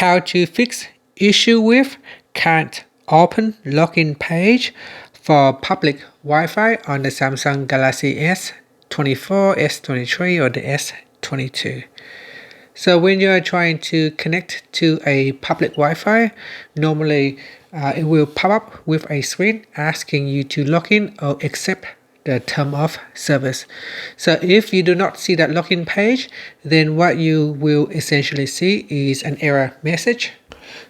how to fix issue with can't open login page for public Wi-Fi on the Samsung Galaxy S24, S23 or the S22. So when you are trying to connect to a public Wi-Fi, normally it will pop up with a screen asking you to log in or accept the term of service. So if you do not see that login page, then what you will essentially see is an error message.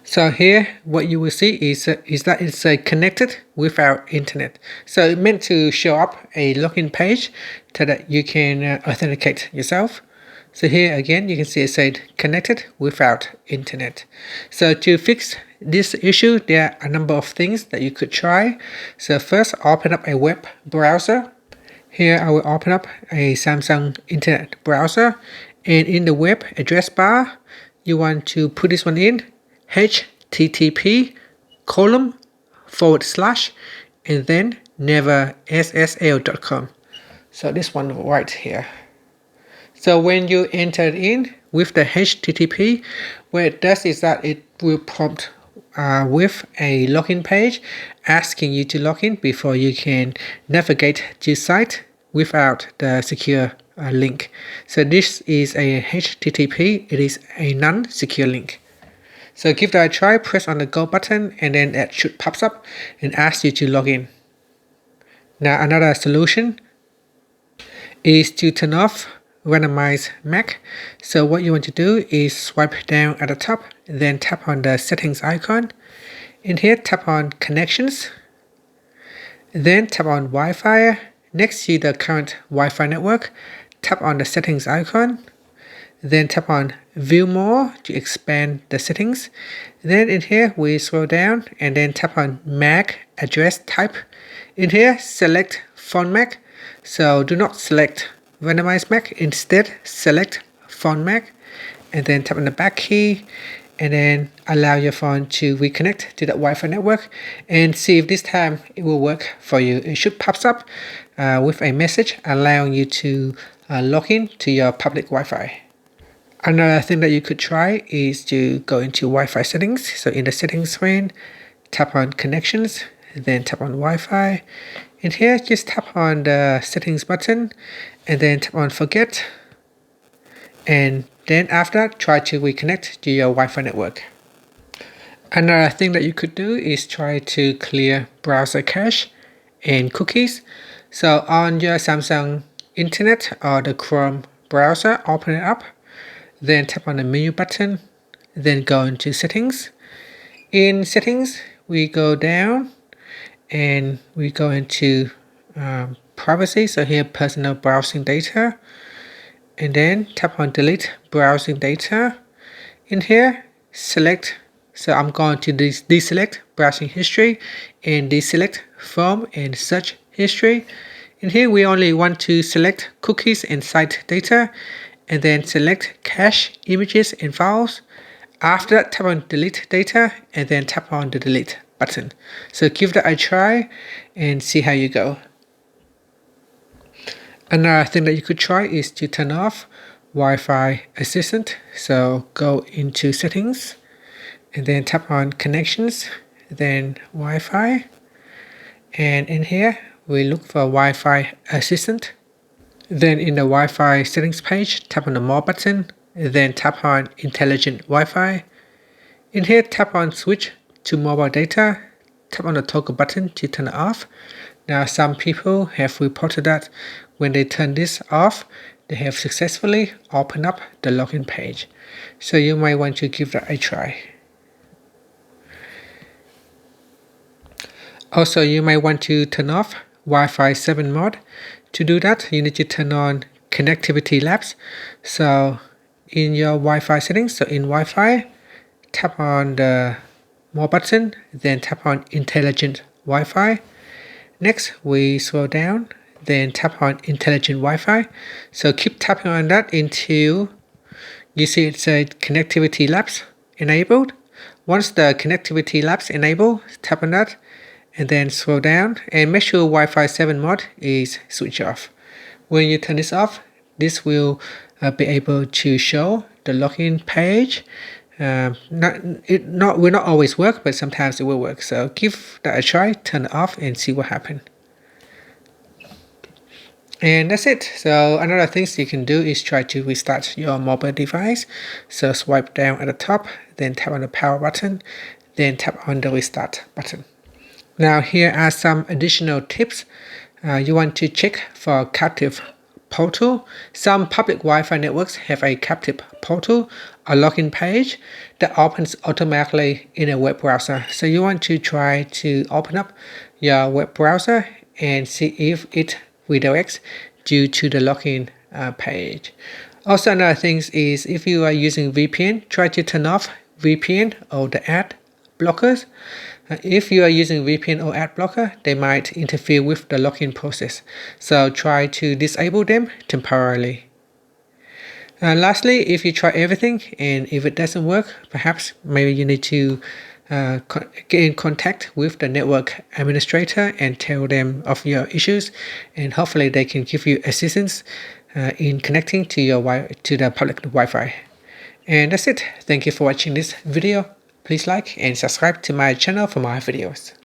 So here what you will see is that it's connected without internet. So it meant to show up a login page so that you can authenticate yourself. So here again you can see it said connected without internet. So to fix this issue, there are a number of things that you could try. So first, open up a web browser. Here I will open up a Samsung internet browser, and in the web address bar you want to put this one in, http:// and then neverssl.com. So this one right here. So when you enter it in with the HTTP, what it does is that it will prompt with a login page asking you to log in before you can navigate to the site without the secure link. So this is a HTTP, it is a non-secure link. So give that a try, press on the go button, and then it should pop up and ask you to log in. Now another solution is to turn off randomize MAC. So what you want to do is swipe down at the top, then tap on the settings icon. In here, tap on connections, then tap on Wi-Fi. Next to the current Wi-Fi network, tap on the settings icon, then tap on view more to expand the settings. Then in here we scroll down and then tap on MAC address type. In here select phone MAC. So do not select randomize MAC, instead select phone MAC, and then tap on the back key and then allow your phone to reconnect to that Wi-Fi network and see if this time it will work for you. It should pop up with a message allowing you to log in to your public Wi-Fi. Another thing that you could try is to go into Wi-Fi settings. So in the settings screen, tap on connections, then tap on Wi-Fi. In here, just tap on the settings button and then tap on forget. And then after, try to reconnect to your Wi-Fi network. Another thing that you could do is try to clear browser cache and cookies. So on your Samsung internet or the Chrome browser, open it up. Then tap on the menu button, then go into settings. In settings, we go down and we go into privacy. So here, personal browsing data, and then tap on delete browsing data. In here, select, so I'm going to deselect browsing history and deselect phone and search history. In here, we only want to select cookies and site data, and then select cache images and files. After that, tap on delete data and then tap on the delete button. So give that a try and see how you go. Another thing that you could try is to turn off Wi-Fi assistant. So go into settings and then tap on connections, then Wi-Fi, and in here we look for Wi-Fi assistant. Then in the Wi-Fi settings page, tap on the more button, then tap on intelligent Wi-Fi. In here, tap on switch to mobile data, tap on the toggle button to turn it off. Now some people have reported that when they turn this off, they have successfully opened up the login page. So you might want to give that a try. Also, you might want to turn off Wi-Fi 7 mode. To do that, you need to turn on connectivity labs. So in your Wi-Fi settings, so in Wi-Fi, tap on the more button, then tap on intelligent Wi-Fi. Next, we scroll down, then tap on intelligent Wi-Fi. So keep tapping on that until you see it said connectivity labs enabled. Once the connectivity labs enabled, tap on that and then scroll down and make sure Wi-Fi 7 mode is switched off. When you turn this off, this will be able to show the login page Will not always work, but sometimes it will work. So give that a try, turn it off, and see what happens. And that's it. So another things you can do is try to restart your mobile device. So swipe down at the top, then tap on the power button, then tap on the restart button. Now here are some additional tips. You want to check for captive portal. Some public Wi-Fi networks have a captive portal, a login page that opens automatically in a web browser. So you want to try to open up your web browser and see if it redirects due to the login page. Also, another thing is if you are using VPN, try to turn off VPN or the ad blockers. If you are using VPN or ad blocker, they might interfere with the login process. So try to disable them temporarily. Lastly, if you try everything and if it doesn't work, perhaps maybe you need to get in contact with the network administrator and tell them of your issues, and hopefully they can give you assistance in connecting to the public Wi-Fi. And that's it. Thank you for watching this video. Please like and subscribe to my channel for more videos.